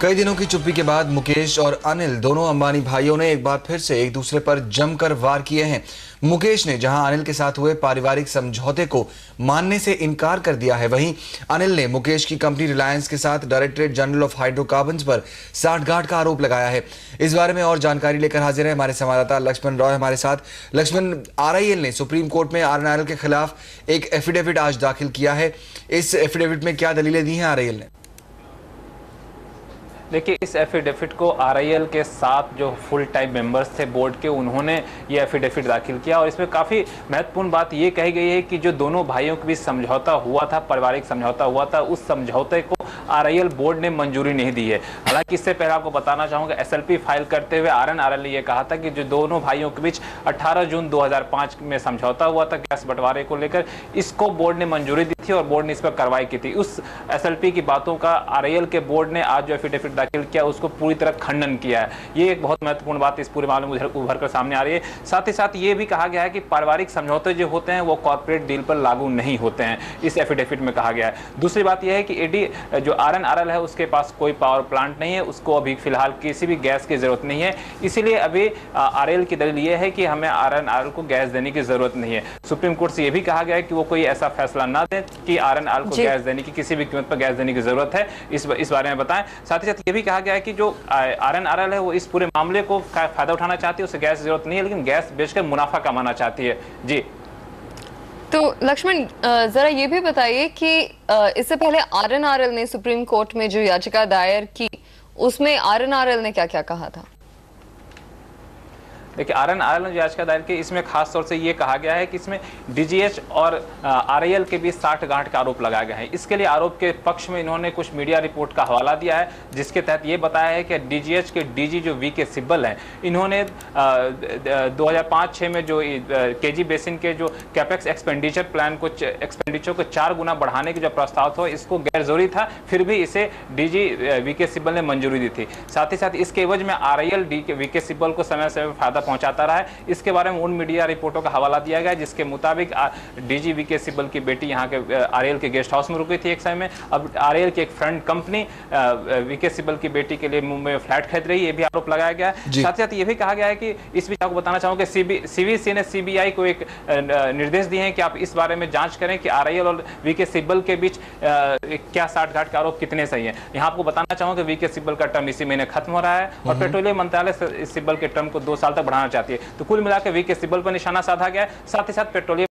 कई दिनों की चुप्पी के बाद मुकेश और अनिल दोनों अंबानी भाइयों ने एक बार फिर से एक दूसरे पर जमकर वार किए हैं। मुकेश ने जहां अनिल के साथ हुए पारिवारिक समझौते को मानने से इनकार कर दिया है, वहीं अनिल ने मुकेश की कंपनी रिलायंस के साथ डायरेक्टरेट जनरल ऑफ हाइड्रोकार्बन्स पर साठगांठ का आरोप लगाया है। इस बारे में और जानकारी लेकर हाजिर है हमारे संवाददाता लक्ष्मण रॉय हमारे साथ। लक्ष्मण, आरआईएल ने सुप्रीम कोर्ट में आरएनआरएल के खिलाफ एक एफिडेविट आज दाखिल किया है। इस एफिडेविट में क्या दलीलें दी हैं आरआईएल ने? देखिए, इस एफिडेविट को आरआईएल के 7 जो फुल टाइम मेंबर्स थे बोर्ड के, उन्होंने ये एफिडेविट दाखिल किया और इसमें काफ़ी महत्वपूर्ण बात ये कही गई है कि जो दोनों भाइयों के बीच समझौता हुआ था, पारिवारिक समझौता हुआ था, उस समझौते को आरआईएल बोर्ड ने मंजूरी नहीं दी है। हालांकि इससे पहले आपको बताना चाहूँगा, एसएलपी फाइल करते हुए आरएनआरएल ने यह कहा था कि जो दोनों भाइयों के बीच 18 जून 2005 में समझौता हुआ था गैस बंटवारे को लेकर, इसको बोर्ड ने मंजूरी दी थी और बोर्ड ने इस पर कार्रवाई की थी। उस एसएलपी की बातों का आरआईएल के बोर्ड ने आज जो एफिडेविट दाखिल किया उसको पूरी तरह खंडन किया है। ये एक बहुत महत्वपूर्ण बात इस पूरे मामले में उभर कर सामने आ रही है। साथ ही साथ ये भी कहा गया है कि पारिवारिक समझौते जो होते हैं वो कॉर्पोरेट डील पर लागू नहीं होते हैं, इस एफिडेविट में कहा गया है। दूसरी बात यह है कि एडी जो आरएनआरएल है उसके पास कोई पावर प्लांट नहीं है, उसको अभी फिलहाल किसी भी गैस की जरूरत नहीं है, इसीलिए अभी आरएल की दलील यह है कि हमें आरएनआरएल को गैस देने की जरूरत नहीं है। सुप्रीम कोर्ट से यह भी कहा गया है कि वो कोई ऐसा फैसला ना दे कि आरएनआरएल को गैस देने की, किसी भी कीमत पर गैस देने की जरूरत है, इस बारे में बताएं। साथ ही साथ ये भी कहा गया है कि जो आरएनआरएल है वो इस पूरे मामले को फायदा उठाना चाहती है, उसे गैस की जरूरत नहीं है, लेकिन गैस बेचकर मुनाफा कमाना चाहती है। जी तो लक्ष्मण, जरा ये भी बताइए कि इससे पहले आरएनआरएल ने सुप्रीम कोर्ट में जो याचिका दायर की, उसमें आरएनआरएल ने क्या क्या कहा था? देखिए, आरएनआरएल ने जो याचिका दायर की, इसमें खास तौर से ये कहा गया है कि इसमें डीजीएच और आरआईएल के बीच साठगांठ का आरोप लगाया गया है। इसके लिए आरोप के पक्ष में इन्होंने कुछ मीडिया रिपोर्ट का हवाला दिया है, जिसके तहत ये बताया है कि डीजीएच के डीजी जो वीके सिब्बल हैं, इन्होंने 2005-6 में जो केजी बेसिन के जो कैपेक्स एक्सपेंडिचर प्लान को एक्सपेंडिचर को 4 गुना बढ़ाने की जो प्रस्ताव था, इसको गैर जरूरी था, फिर भी इसे डीजी वीके सिब्बल ने मंजूरी दी थी। साथ ही साथ इसके एवज में आरआईएल वीके सिब्बल को समय समय फायदा पहुंचाता रहा है। इसके बारे में उन मीडिया रिपोर्टों का हवाला दिया गया, जिसके मुताबिक डीजी वीके सिब्बल की बेटी यहां के आरआईएल के गेस्ट हाउस में रुकी थी एक समय में। अब आरआईएल की एक फ्रेंड कंपनी वीके सिब्बल की बेटी के लिए मुंबई में फ्लैट खरीद रही है, ये भी आरोप लगाया गया है। साथ ही साथ ये भी कहा गया है कि इस बीच आपको बताना चाहूंगा कि सीवीसी ने सीबीआई को एक निर्देश दिए हैं कि आप इस बारे में जांच करें कि आरआईएल और वीके सिब्बल के बीच क्या साठगांठ का आरोप कितने सही है। यहाँ आपको बताना चाहूंगा कि वीके सिब्बल का टर्म इसी महीने खत्म हो रहा है और पेट्रोलियम मंत्रालय इस सिब्बल के टर्म को 2 साल तक बढ़ाना चाहती है। तो कुल मिलाकर वीके सिब्बल पर निशाना साधा गया है। साथ ही साथ पेट्रोलियम